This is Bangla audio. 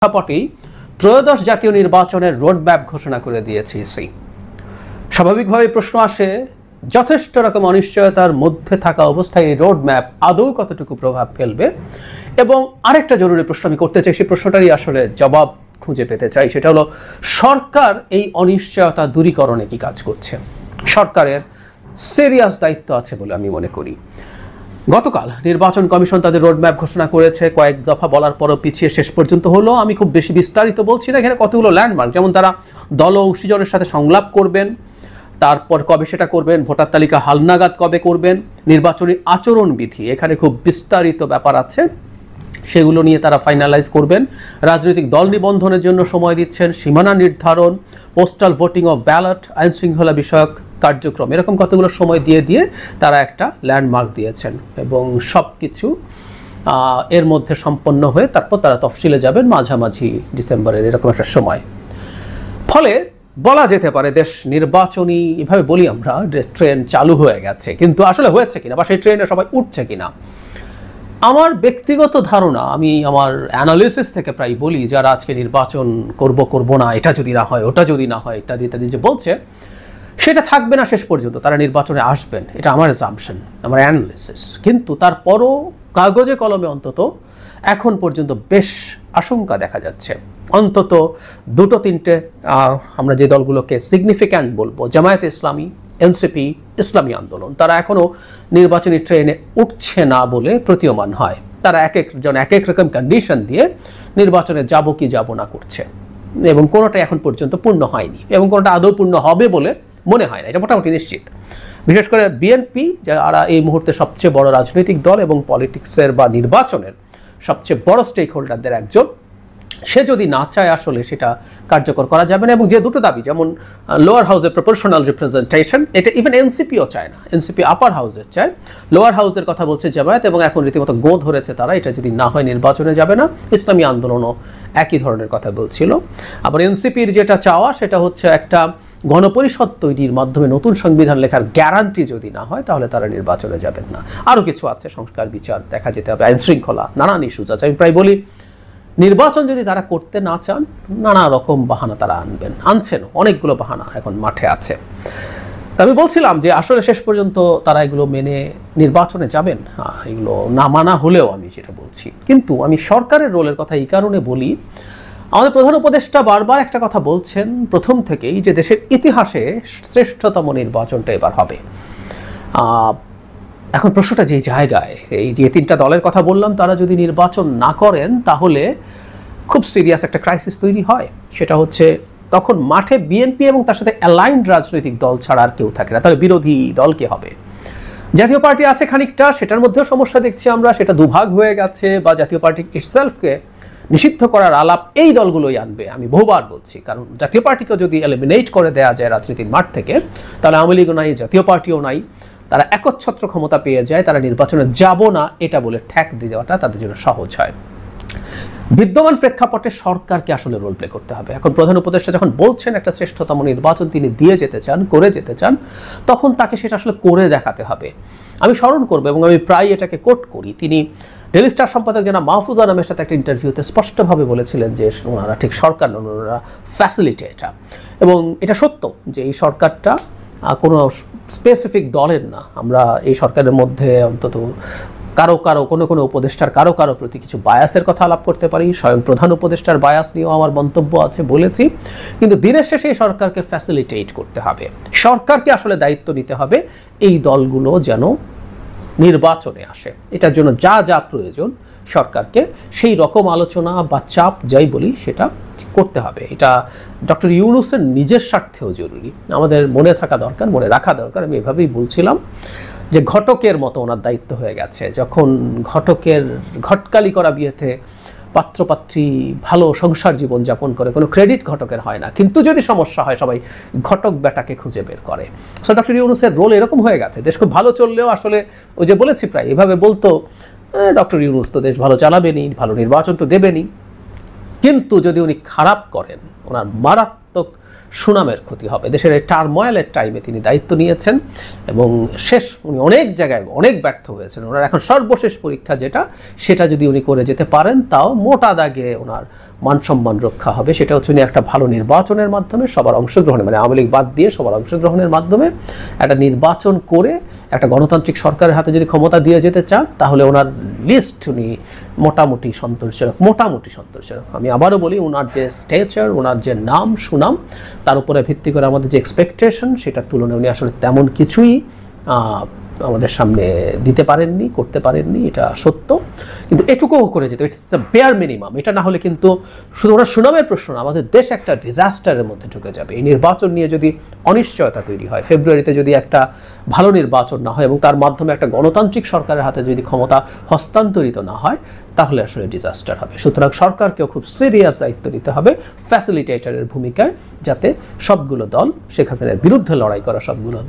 প্রেক্ষাপটেই ত্রয়োদশ জাতীয় নির্বাচনের রোডম্যাপ ঘোষণা করে দিয়েছে ইসি। স্বাভাবিকভাবে প্রশ্ন আসে, যথেষ্ট রকম অনিশ্চয়তার মধ্যে থাকা অবস্থায় এই রোডম্যাপ আদৌ কতটুকু প্রভাব ফেলবে। এবং আরেকটা জরুরি প্রশ্ন আমি করতে চাই, সেই প্রশ্নটারই আসলে জবাব খুঁজে পেতে চাই, সেটা হলো সরকার এই অনিশ্চয়তা দূরীকরণে কি কাজ করছে। সরকারের সিরিয়াস দায়িত্ব আছে বলে আমি মনে করি। গতকাল নির্বাচন কমিশন তাদের রোডম্যাপ ঘোষণা করেছে, কয়েক দফা বলার পরও পিছিয়ে শেষ পর্যন্ত হলো। আমি খুব বেশি বিস্তারিত বলছি না, এখানে কতগুলো ল্যান্ডমার্ক, যেমন তারা দল ও অংশীজনের সাথে সংলাপ করবেন, তারপর কবে সেটা করবেন, ভোটার তালিকা হালনাগাদ কবে করবেন, নির্বাচনী আচরণবিধি, এখানে খুব বিস্তারিত ব্যাপার আছে, সেগুলো নিয়ে তারা ফাইনালাইজ করবেন। রাজনৈতিক দল নিবন্ধনের জন্য সময় দিচ্ছেন, সীমানা নির্ধারণ, পোস্টাল ভোটিং অফ ব্যালট, আইন শৃঙ্খলা বিষয়ক কার্যক্রম, এরকম কতগুলো সময় দিয়ে তারা একটা ল্যান্ডমার্ক দিয়েছেন। এবং সব কিছু এর মধ্যে সম্পন্ন হয়ে তারপর তারা তফসিলে যাবেন মাঝামাঝি ডিসেম্বরের এরকম একটা সময়। ফলে বলা যেতে পারে দেশ নির্বাচনী, এভাবে বলি আমরা, ট্রেন চালু হয়ে গেছে, কিন্তু আসলে হয়েছে কিনা বা সেই ট্রেনে সবাই উঠছে কিনা, আমার ব্যক্তিগত ধারণা, আমি আমার অ্যানালিসিস থেকে প্রায় বলি, যারা আজকে নির্বাচন করব না, এটা যদি না হয়, ওটা যদি না হয়, ইত্যাদি ইত্যাদি যে বলছে, সেটা থাকবে না শেষ পর্যন্ত, তারা নির্বাচনে আসবেন, এটা আমার অ্যাজাম্পশন, আমার অ্যানালিসিস। কিন্তু তারপরও কাগজে কলমে অন্তত এখন পর্যন্ত বেশ আশঙ্কা দেখা যাচ্ছে। অন্তত দুটো তিনটে আমরা যে দলগুলোকে সিগনিফিক্যান্ট বলবো, জামায়াতে ইসলামী, এনসিপি, ইসলামী আন্দোলন, তারা এখনও নির্বাচনী ট্রেনে উঠছে না বলে প্রতীয়মান হয়। তারা এক একজন এক এক রকম কন্ডিশন দিয়ে নির্বাচনে যাব কি যাব না করছে, এবং কোনোটা এখন পর্যন্ত পূর্ণ হয়নি, এবং কোনোটা আদৌ পূর্ণ হবে বলে মনে হয় না, এটা মোটামুটি নিশ্চিত। বিশেষ করে বিএনপি, যারা এই মুহূর্তে সবচেয়ে বড় রাজনৈতিক দল এবং পলিটিক্সের বা নির্বাচনের সবচেয়ে বড় স্টেক হোল্ডারদের একজন, সে যদি না চায় আসলে সেটা কার্যকর করা যাবে না। এবং যে দুটো দাবি, যেমন লোয়ার হাউসের প্রপোর্শনাল রিপ্রেজেন্টেশন, এটা ইভেন এনসিপিও চায় না, এনসিপি আপার হাউসের চায়, লোয়ার হাউসের কথা বলছে জামায়াত, এবং এখন রীতিমতো গো ধরেছে তারা, এটা যদি না হয় নির্বাচনে যাবে না। ইসলামী আন্দোলনও একই ধরনের কথা বলছিল। আবার এনসিপির যেটা চাওয়া, সেটা হচ্ছে একটা গণপরিষদ তৈরির মাধ্যমে নতুন সংবিধান লেখার গ্যারান্টি যদি না হয়, তাহলে তারা নির্বাচনে যাবেন না। আরও কিছু আছে, সংস্কার, বিচার, দেখা যেতে হবে, আইন শৃঙ্খলা, নানান ইস্যুজ আছে। আমি প্রায় বলি, নির্বাচন যদি তারা করতে না চান, নানা রকম বাহানা তারা আনছেন, অনেকগুলো বাহানা এখন মাঠে আছে। আমি বলছিলাম যে আসলে শেষ পর্যন্ত তারা এগুলো মেনে নির্বাচনে যাবেন, এগুলো না মানা হলেও আমি যেটা বলছি। কিন্তু আমি সরকারের রোলের কথা এই কারণে বলি, আমাদের প্রধান উপদেষ্টা বারবার একটা কথা বলছেন প্রথম থেকেই, যে দেশের ইতিহাসে শ্রেষ্ঠতম নির্বাচনটা এবার হবে। এখন প্রশ্নটা যেই জায়গায়, এই যে তিনটা দলের কথা বললাম, তারা যদি নির্বাচন না করেন, তাহলে খুব সিরিয়াস একটা ক্রাইসিস তৈরি হয়। সেটা হচ্ছে তখন মাঠে বিএনপি এবং তার সাথে অ্যালাইন্ড রাজনৈতিক দল ছাড়া আর কেউ থাকে না, তাহলে বিরোধী দল কে হবে? জাতীয় পার্টি আছে খানিকটা, সেটার মধ্যেও সমস্যা দেখছি আমরা, সেটা দুভাগ হয়ে গেছে, বা জাতীয় পার্টি ইটসেলফকে নিষিদ্ধ করার আলাপ এই দলগুলোই আনবে, আমি বহুবার বলছি। কারণ জাতীয় পার্টিকে যদি এলিমিনেট করে দেওয়া যায় রাজনীতির মাঠ থেকে, তাহলে আওয়ামী লীগও নাই, জাতীয় পার্টিও নাই, তারা একচ্ছত্র ক্ষমতা পেয়ে যায়, তারা নির্বাচনে যাব না এটা বলে ঠ্যাক দিয়ে দেওয়াটা তাদের জন্য সহজ হয়। বিদ্যমান প্রেক্ষাপটে সরকারকে আসলে রোল প্লে করতে হবে। এখন প্রধান উপদেষ্টা যখন বলছেন একটা শ্রেষ্ঠতম নির্বাচন তিনি দিয়ে যেতে চান, করে যেতে চান, তখন তাকে সেটা আসলে করে দেখাতে হবে। আমি স্মরণ করবো, এবং আমি প্রায় এটাকে কোট করি, তিনি ডেইলি স্টার সম্পাদক যারা মাহফুজা নামের সাথে একটা ইন্টারভিউতে স্পষ্টভাবে বলেছিলেন যে ওনারা ঠিক সরকার নন, ওনারা ফ্যাসিলিটেটর। এবং এটা সত্য যে এই সরকারটা কোনো স্পেসিফিক দলের না। আমরা এই সরকারের মধ্যে অন্তত কোনো উপদেষ্টার কারো প্রতি কিছু বায়াসের কথা আলাপ করতে পারি, স্বয়ং প্রধান উপদেষ্টার বায়াস নিয়েও আমার মন্তব্য আছে, বলেছি। কিন্তু দিনের শেষে এই সরকারকে ফ্যাসিলিটেট করতে হবে, সরকারকে আসলে দায়িত্ব নিতে হবে এই দলগুলো যেন নির্বাচনে আসে। এটার জন্য যা যা প্রয়োজন সরকারকে সেই রকম আলোচনা বা চাপ যাই বলি সেটা করতে হবে। এটা ডক্টর ইউনূসের নিজের স্বার্থেও জরুরি, আমাদের মনে থাকা দরকার, মনে রাখা দরকার। আমি এভাবেই বলছিলাম যে ঘটকের মতো ওনার দায়িত্ব হয়ে গেছে। যখন ঘটকের ঘটকালি করা বিয়েতে পাত্রপাত্রী ভালো সংসার জীবন যাপন করে, কোনো ক্রেডিট ঘটকের হয় না, কিন্তু যদি সমস্যা হয় সবাই ঘটক বেটাকে খুঁজে বের করে। সো ডক্টর ইউনূসের রোল এরকম হয়ে গেছে। দেশ খুব ভালো চললেও আসলে ওই যে বলেছি প্রায় এভাবে বলতো, ডক্টর ইউনূস তো দেশ ভালো চালাবেনি, ভালো নির্বাচন তো দেবেনি, কিন্তু যদি উনি খারাপ করেন ওনার মারাত্মক সুনামের ক্ষতি হবে। দেশের এই টার্ময়েলের টাইমে তিনি দায়িত্ব নিয়েছেন এবং উনি অনেক জায়গায় অনেক ব্যর্থ হয়েছেন। ওনার এখন সর্বশেষ পরীক্ষা যেটা, সেটা যদি উনি করে যেতে পারেন, তাও মোটা দাগে ওনার মানসম্মান রক্ষা হবে, সেটা হচ্ছে উনি একটা ভালো নির্বাচনের মাধ্যমে সবার অংশগ্রহণে, মানে আওয়ামী লীগ বাদ দিয়ে সবার অংশগ্রহণের মাধ্যমে একটা নির্বাচন করে একটা গণতান্ত্রিক সরকারের হাতে যদি ক্ষমতা দিয়ে যেতে চান, তাহলে ওনার লিস্ট উনি মোটামুটি সন্তোষজনক। আমি আবারও বলি, ওনার যে স্টেচার, ওনার যে নাম সুনাম, তার উপরে ভিত্তি করে আমাদের যে এক্সপেকটেশন, সেটার তুলনায় উনি আসলে তেমন কিছুই আমাদের সামনে দিতে পারেননি, করতে পারেননি, এটা সত্য। কিন্তু এটুকুও করে যেতে, ইটস দ্য বেয়ার মিনিমাম। এটা না হলে কিন্তু শুধু ওনার সুনামের প্রশ্ন না, আমাদের দেশ একটা ডিজাস্টারের মধ্যে ঢুকে যাবে। এই নির্বাচন নিয়ে যদি অনিশ্চয়তা তৈরি হয়, ফেব্রুয়ারিতে যদি একটা ভালো নির্বাচন না হয় এবং তার মাধ্যমে একটা গণতান্ত্রিক সরকারের হাতে যদি ক্ষমতা হস্তান্তরিত না হয়, তাহলে আসলে ডিজাস্টার হবে। সুতরাং সরকারকেও খুব সিরিয়াস দায়িত্ব নিতে হবে ফ্যাসিলিটেটরের ভূমিকায়, যাতে সবগুলো দল, শেখ হাসিনার বিরুদ্ধে লড়াই করা সবগুলো